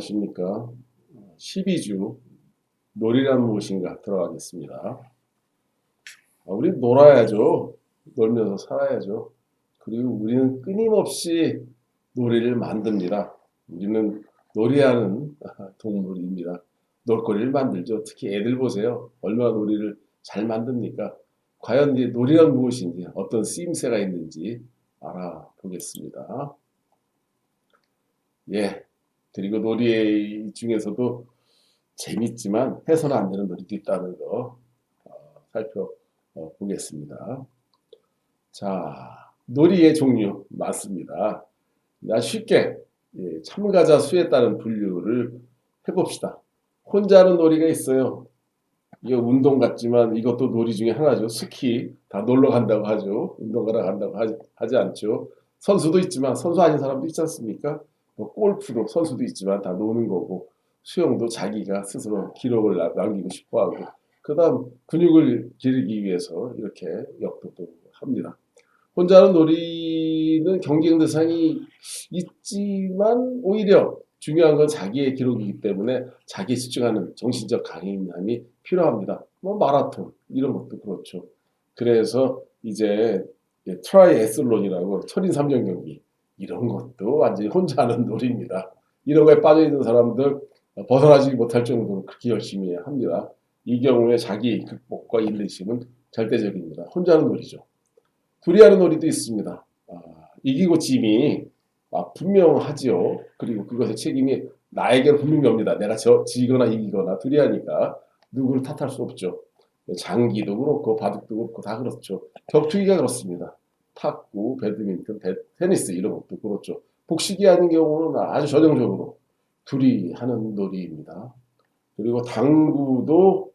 안녕하십니까. 12주 놀이란 무엇인가 들어가겠습니다. 우리 놀아야죠. 놀면서 살아야죠. 그리고 우리는 끊임없이 놀이를 만듭니다. 우리는 놀이하는 동물입니다. 놀거리를 만들죠. 특히 애들 보세요. 얼마나 놀이를 잘 만듭니까? 과연 이 놀이란 무엇인지, 어떤 쓰임새가 있는지 알아보겠습니다. 예. 그리고 놀이 중에서도 재밌지만 해서는 안 되는 놀이도 있다는 거 살펴보겠습니다. 자, 놀이의 종류 많습니다. 쉽게 참가자 수에 따른 분류를 해봅시다. 혼자 하는 놀이가 있어요. 이거 운동 같지만 이것도 놀이 중에 하나죠. 스키 다 놀러 간다고 하죠. 운동 가러 간다고 하지 않죠. 선수도 있지만 선수 아닌 사람도 있지 않습니까? 골프도 선수도 있지만 다 노는 거고, 수영도 자기가 스스로 기록을 남기고 싶어 하고, 그 다음 근육을 기르기 위해서 이렇게 역도도 합니다. 혼자 하는 놀이는 경쟁 대상이 있지만 오히려 중요한 건 자기의 기록이기 때문에 자기에 집중하는 정신적 강인함이 필요합니다. 마라톤 이런 것도 그렇죠. 그래서 이제 트라이애슬론이라고 철인 3종 경기 이런 것도 완전히 혼자 하는 놀이입니다. 이런 거에 빠져있는 사람들 벗어나지 못할 정도로 그렇게 열심히 합니다. 이 경우에 자기 극복과 인내심은 절대적입니다. 혼자 하는 놀이죠. 둘이 하는 놀이도 있습니다. 이기고 짐이 분명하지요. 그리고 그것의 책임이 나에게는 분명히 옵니다. 내가 지거나 이기거나 둘이 하니까 누구를 탓할 수 없죠. 장기도 그렇고 바둑도 그렇고 다 그렇죠. 격투기가 그렇습니다. 탁구, 배드민턴, 테니스 이런 것도 그렇죠. 복식이 하는 경우는 아주 전형적으로 둘이 하는 놀이입니다. 그리고 당구도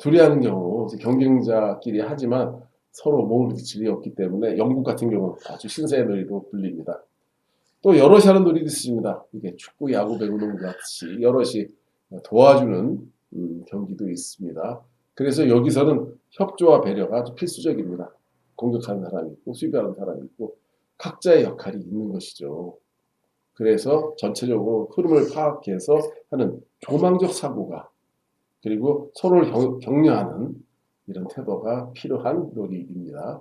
둘이 하는 경우 경쟁자끼리 하지만 서로 몸을 부딪힐 일이 없기 때문에 영국 같은 경우는 아주 신세의 놀이로 불립니다. 또 여럿이 하는 놀이도 있습니다. 이게 축구, 야구, 배구, 농구 같이 여럿이 도와주는 경기도 있습니다. 그래서 여기서는 협조와 배려가 아주 필수적입니다. 공격하는 사람이 있고 수비하는 사람이 있고 각자의 역할이 있는 것이죠. 그래서 전체적으로 흐름을 파악해서 하는 조망적 사고가, 그리고 서로를 격려하는 이런 태도가 필요한 놀이입니다.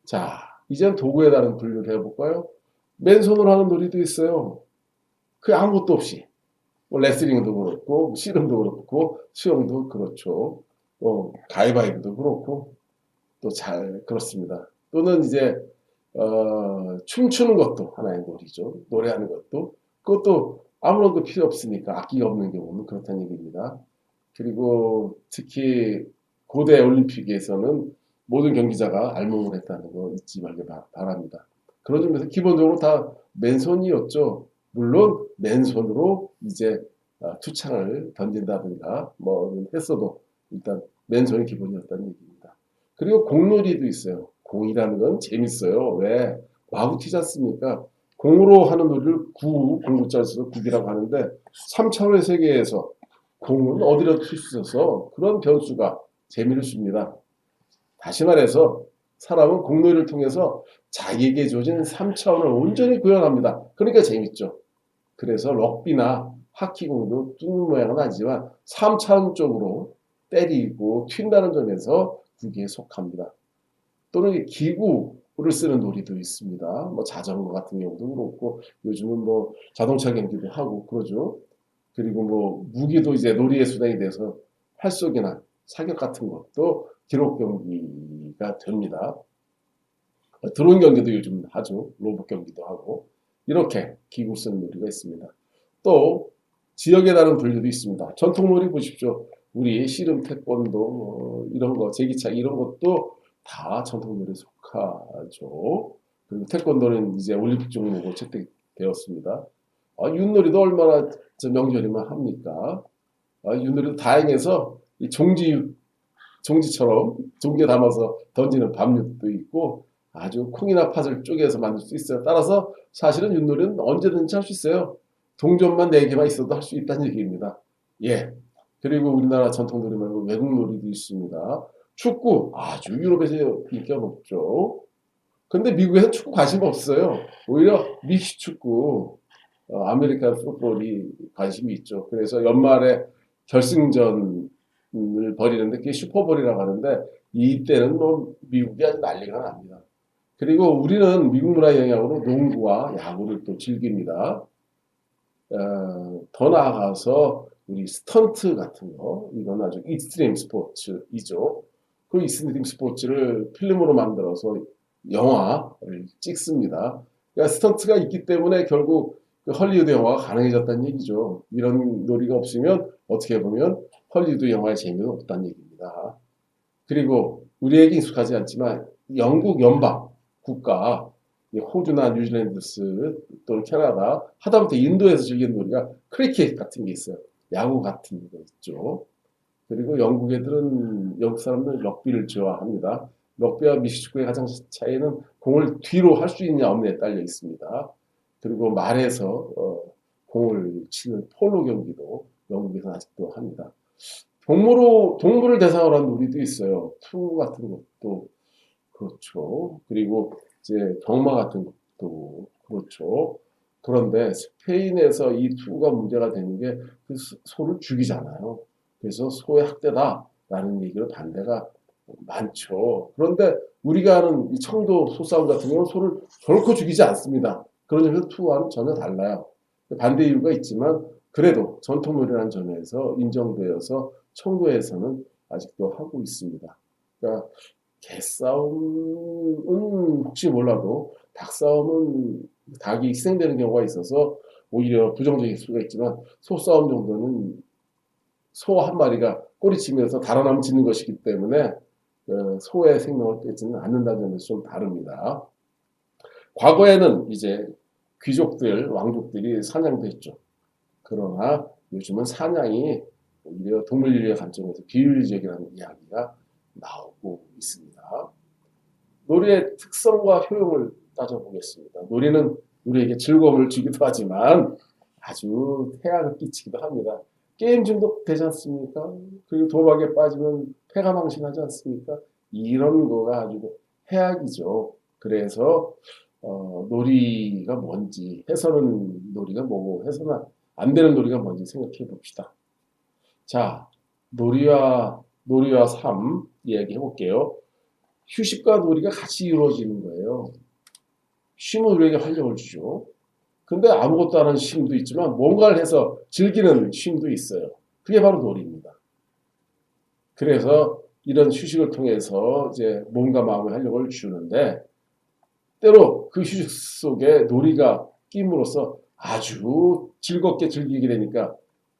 자, 이제는 도구에 따른 분류를 해볼까요? 맨손으로 하는 놀이도 있어요. 그 아무것도 없이. 레슬링도 그렇고, 씨름도 그렇고, 수영도 그렇죠. 가위바위보도 그렇고, 또 잘 그렇습니다. 또는 이제 춤추는 것도 하나의 놀이죠. 노래하는 것도. 그것도 아무런 거 필요 없으니까 악기가 없는 경우는 그렇다는 얘기입니다. 그리고 특히 고대 올림픽에서는 모든 경기자가 알몸을 했다는 거 잊지 말기 바랍니다. 그런 점에서 기본적으로 다 맨손이었죠. 물론 맨손으로 이제 투창을 던진다든가 했어도 일단 맨손이 기본이었다는 얘기입니다. 그리고 공놀이도 있어요. 공이라는 건 재밌어요. 왜? 와구 튀지 않습니까? 공으로 하는 놀이를 공구자를 써서 국이라고 하는데 3차원의 세계에서 공은 어디로 튈 수 있어서 그런 변수가 재미를 줍니다. 다시 말해서 사람은 공놀이를 통해서 자기에게 주어진 3차원을 온전히 구현합니다. 그러니까 재밌죠. 그래서 럭비나 하키공도 뚫는 모양은 아니지만 3차원적으로 때리고 튄다는 점에서 구기에 속합니다. 또는 기구를 쓰는 놀이도 있습니다. 자전거 같은 경우도 그렇고 요즘은 자동차 경기도 하고 그러죠. 그리고 무기도 이제 놀이의 수단이 돼서 활쏘기나 사격 같은 것도 기록 경기가 됩니다. 드론 경기도 요즘 하죠. 로봇 경기도 하고 이렇게 기구 쓰는 놀이가 있습니다. 또 지역에 따른 분류도 있습니다. 전통놀이 보십시오. 우리 씨름, 태권도 이런 거, 제기차 이런 것도 다 전통놀이에 속하죠. 그리고 태권도는 이제 올림픽 종목으로 채택되었습니다. 윷놀이도 얼마나 명절이면 합니까? 윷놀이도 다행해서 이 종지처럼 종지에 담아서 던지는 밤윷도 있고 아주 콩이나 팥을 쪼개서 만들 수 있어요. 따라서 사실은 윷놀이는 언제든지 할 수 있어요. 동전만 4개만 있어도 할 수 있다는 얘기입니다. 예. 그리고 우리나라 전통놀이 말고 외국 놀이도 있습니다. 축구 아주 유럽에서 인기가 높죠. 근데 미국에서 축구 관심 없어요. 오히려 미식 축구 아메리칸 풋볼이 관심이 있죠. 그래서 연말에 결승전을 벌이는데 그게 슈퍼볼이라고 하는데 이때는 뭐 미국이 아주 난리가 납니다. 그리고 우리는 미국 문화 영향으로 농구와 야구를 또 즐깁니다. 더 나아가서 우리 스턴트 같은 거, 이건 아주 익스트림 스포츠이죠. 그 익스트림 스포츠를 필름으로 만들어서 영화를 찍습니다. 그러니까 스턴트가 있기 때문에 결국 그 헐리우드 영화가 가능해졌다는 얘기죠. 이런 놀이가 없으면 어떻게 보면 헐리우드 영화의 재미가 없다는 얘기입니다. 그리고 우리에게 익숙하지 않지만 영국 연방 국가, 호주나 뉴질랜드스 또는 캐나다, 하다못해 인도에서 즐기는 놀이가 크리켓 같은 게 있어요. 야구 같은 거 있죠. 그리고 영국 사람들은 럭비를 좋아합니다. 럭비와 미식축구의 가장 차이는 공을 뒤로 할 수 있냐 없느냐에 딸려 있습니다. 그리고 말에서 공을 치는 폴로 경기도 영국에서 아직도 합니다. 동물을 대상으로 한 놀이도 있어요. 투 같은 것도 그렇죠. 그리고 이제 경마 같은 것도 그렇죠. 그런데 스페인에서 이 투가 문제가 되는 게 그 소를 죽이잖아요. 그래서 소의 학대다라는 얘기로 반대가 많죠. 그런데 우리가 하는 이 청도 소싸움 같은 경우는 소를 결코 죽이지 않습니다. 그런 점에서 투와는 전혀 달라요. 반대 이유가 있지만 그래도 전통놀이라는 점에서 인정되어서 청도에서는 아직도 하고 있습니다. 그러니까 개싸움은 혹시 몰라도 닭싸움은 닭이 희생되는 경우가 있어서 오히려 부정적일 수가 있지만 소싸움 정도는 소 한 마리가 꼬리치면서 달아나면 짓는 것이기 때문에 소의 생명을 뺏지는 않는다는 점에서 좀 다릅니다. 과거에는 이제 귀족들, 왕족들이 사냥도 했죠. 그러나 요즘은 사냥이 오히려 동물인류의 관점에서 비윤리적이라는 이야기가 나오고 있습니다. 놀이의 특성과 효용을 따져보겠습니다. 놀이는 우리에게 즐거움을 주기도 하지만 아주 해악을 끼치기도 합니다. 게임 중독 되지 않습니까? 그리고 도박에 빠지면 패가 망신하지 않습니까? 이런 거가 아주 해악이죠. 그래서 놀이가 뭔지, 해서는 놀이가 뭐고 해서는 안 되는 놀이가 뭔지 생각해 봅시다. 자, 놀이와 삶 이야기해 볼게요. 휴식과 놀이가 같이 이루어지는 거예요. 쉼은 우리에게 활력을 주죠. 근데 아무것도 안 하는 쉼도 있지만 뭔가를 해서 즐기는 쉼도 있어요. 그게 바로 놀이입니다. 그래서 이런 휴식을 통해서 이제 몸과 마음의 활력을 주는데 때로 그 휴식 속에 놀이가 끼임으로써 아주 즐겁게 즐기게 되니까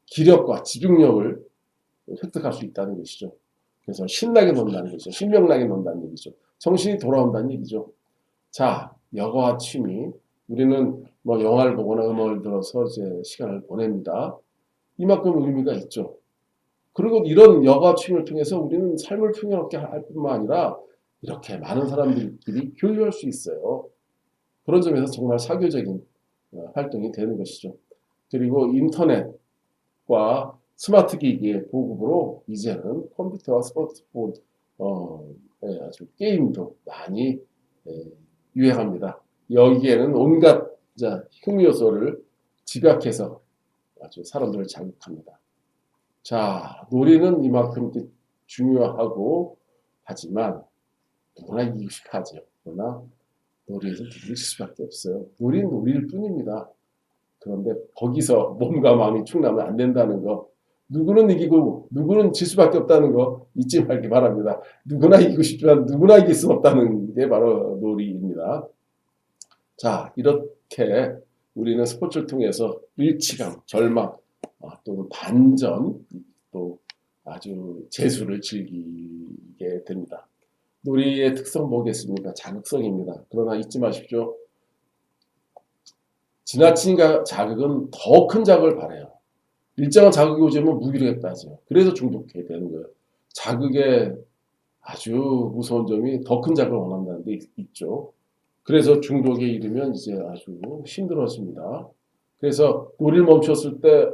기력과 집중력을 획득할 수 있다는 것이죠. 그래서 신나게 논다는 거죠. 신명나게 논다는 얘기죠. 정신이 돌아온다는 얘기죠. 자, 여가와 취미. 우리는 뭐 영화를 보거나 음악을 들어서 이제 시간을 보냅니다. 이만큼 의미가 있죠. 그리고 이런 여가 취미를 통해서 우리는 삶을 풍요롭게 할 뿐만 아니라 이렇게 많은 사람들끼리 교류할 수 있어요. 그런 점에서 정말 사교적인 활동이 되는 것이죠. 그리고 인터넷과 스마트 기기의 보급으로 이제는 컴퓨터와 스마트폰 아주 게임도 많이 유행합니다. 여기에는 온갖 흥미 요소를 집약해서 아주 사람들을 자극합니다. 자, 놀이는 이만큼 중요하고 하지만 누구나 이기고 싶어 하죠. 그러나 놀이에서 이길 수밖에 없어요. 놀이는 놀이일 뿐입니다. 그런데 거기서 몸과 마음이 충나면 안 된다는 거, 누구는 이기고 누구는 질 수밖에 없다는 거 잊지 말기 바랍니다. 누구나 이기고 싶지만 누구나 이길 수 없다는 게 바로 놀이입니다. 자, 이렇게 우리는 스포츠를 통해서 일치감, 절망, 또는 반전, 또 아주 재수를 즐기게 됩니다. 놀이의 특성 뭐겠습니까? 자극성입니다. 그러나 잊지 마십시오. 지나친 자극은 더 큰 자극을 바래요. 일정한 자극이 오지면 무기력에 빠져요. 그래서 중독하게 되는 거예요. 자극의 아주 무서운 점이 더 큰 자극을 원한다는 데 있죠. 그래서 중독에 이르면 이제 아주 힘들어집니다. 그래서 놀이를 멈췄을 때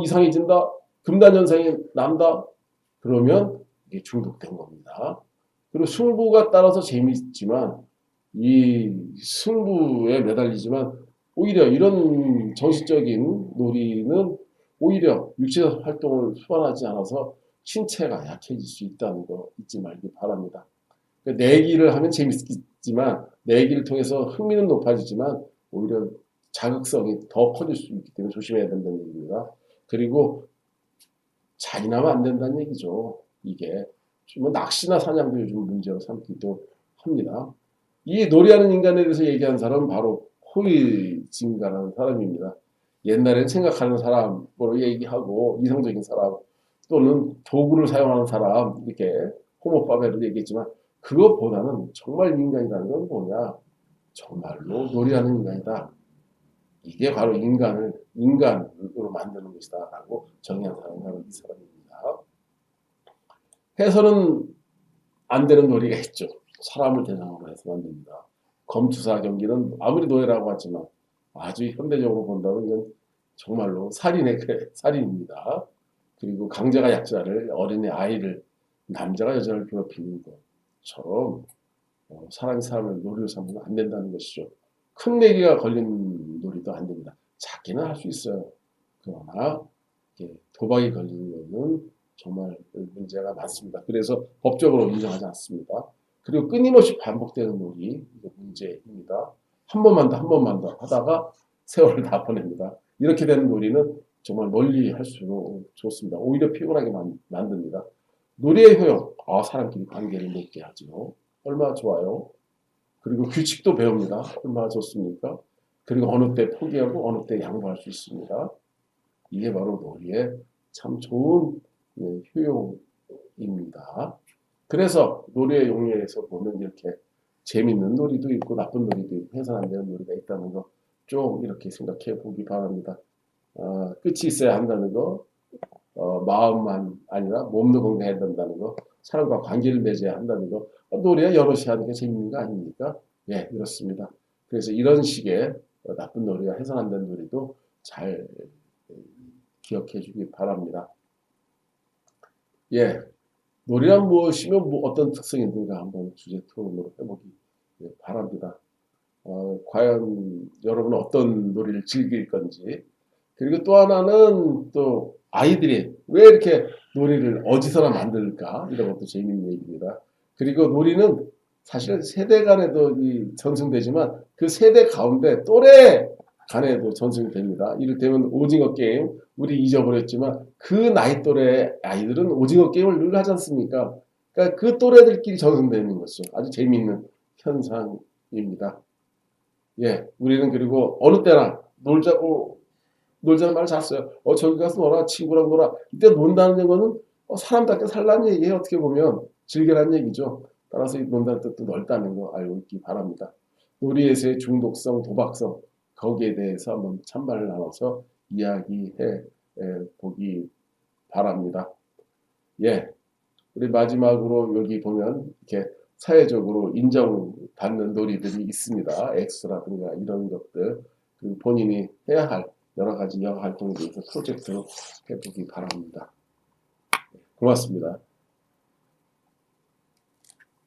이상해진다. 금단현상이 난다. 그러면 이게 중독된 겁니다. 그리고 승부가 따라서 재미있지만 이 승부에 매달리지만 오히려 이런 정신적인 놀이는 오히려 육체 활동을 수반하지 않아서 신체가 약해질 수 있다는 거 잊지 말기 바랍니다. 내기를 하면 재밌겠지만 내기를 통해서 흥미는 높아지지만 오히려 자극성이 더 커질 수 있기 때문에 조심해야 된다는 얘기입니다. 그리고 잔인하면 안 된다는 얘기죠. 이게 뭐 낚시나 사냥도 요즘 문제로 삼기도 합니다. 이 놀이하는 인간에 대해서 얘기한 사람은 바로 호이징가라는 사람입니다. 옛날엔 생각하는 사람으로 얘기하고 이성적인 사람 또는 도구를 사용하는 사람 이렇게 호모파베로 얘기했지만 그것보다는 정말 인간이라는 건 뭐냐? 정말로 놀이하는 인간이다. 이게 바로 인간을 인간으로 만드는 것이다라고 정의한 사람이 바로 이 사람입니다. 해서는 안 되는 놀이가 있죠. 사람을 대상으로 해서는 안 됩니다. 검투사 경기는 아무리 노예라고 하지만 아주 현대적으로 본다면 이건 정말로 살인의 살인입니다. 그리고 강자가 약자를 어린애 아이를 남자가 여자를 괴롭히는 것처럼 사람이 사람을 놀이로 삼으면 안 된다는 것이죠. 큰 내기가 걸린 놀이도 안 됩니다. 작게는 할 수 있어요. 그러나 도박이 걸리는 것은 정말 문제가 많습니다. 그래서 법적으로 인정하지 않습니다. 그리고 끊임없이 반복되는 놀이 이게 문제입니다. 한 번만 더 한 번만 더 하다가 세월을 다 보냅니다. 이렇게 되는 놀이는 정말 멀리 할수록 좋습니다. 오히려 피곤하게 만듭니다. 놀이의 효용, 사람끼리 관계를 맺게 하죠. 얼마나 좋아요. 그리고 규칙도 배웁니다. 얼마나 좋습니까? 그리고 어느 때 포기하고 어느 때 양보할 수 있습니다. 이게 바로 놀이의 참 좋은 효용입니다. 그래서 놀이의 용례에서 보면 이렇게 재밌는 놀이도 있고 나쁜 놀이도 있고 해서 안 되는 놀이가 있다는 거 좀 이렇게 생각해 보기 바랍니다. 끝이 있어야 한다는 거, 마음만 아니라 몸도 건강해야 된다는 거, 사람과 관계를 맺어야 한다는 거, 놀이야 여럿이 하는 게 재밌는 거 아닙니까? 예, 그렇습니다. 그래서 이런 식의 나쁜 놀이와 해서 안 되는 놀이도 잘 기억해 주기 바랍니다. 예, 놀이란 무엇이며 어떤 특성이 있는가 한번 주제 토론으로 해보기 바랍니다. 과연 여러분은 어떤 놀이를 즐길 건지 그리고 또 하나는 또 아이들이 왜 이렇게 놀이를 어디서나 만들까 이런 것도 재미있는 얘기입니다. 그리고 놀이는 사실 세대 간에도 전승되지만 그 세대 가운데 또래 간에도 전승이 됩니다. 이를테면 오징어 게임 우리 잊어버렸지만 그 나이 또래 아이들은 오징어 게임을 늘 하지 않습니까? 그러니까 그 또래들끼리 전승되는 것이죠. 아주 재미있는 현상입니다. 예, 우리는 그리고 어느 때나 놀자는 말을 잘 써요. 저기 가서 놀아, 친구랑 놀아. 이때 논다는 거는 사람답게 살라는 얘기예요. 어떻게 보면 즐겨라는 얘기죠. 따라서 이 논다는 뜻도 넓다는 거 알고 있기 바랍니다. 놀이에서의 중독성, 도박성 거기에 대해서 한번 찬반을 나눠서 이야기해 보기 바랍니다. 예, 우리 마지막으로 여기 보면 이렇게 사회적으로 인정받는 놀이들이 있습니다. 엑스라든가 이런 것들 본인이 해야 할 여러 가지 여가 활동에 대해서 프로젝트로 해보기 바랍니다. 고맙습니다.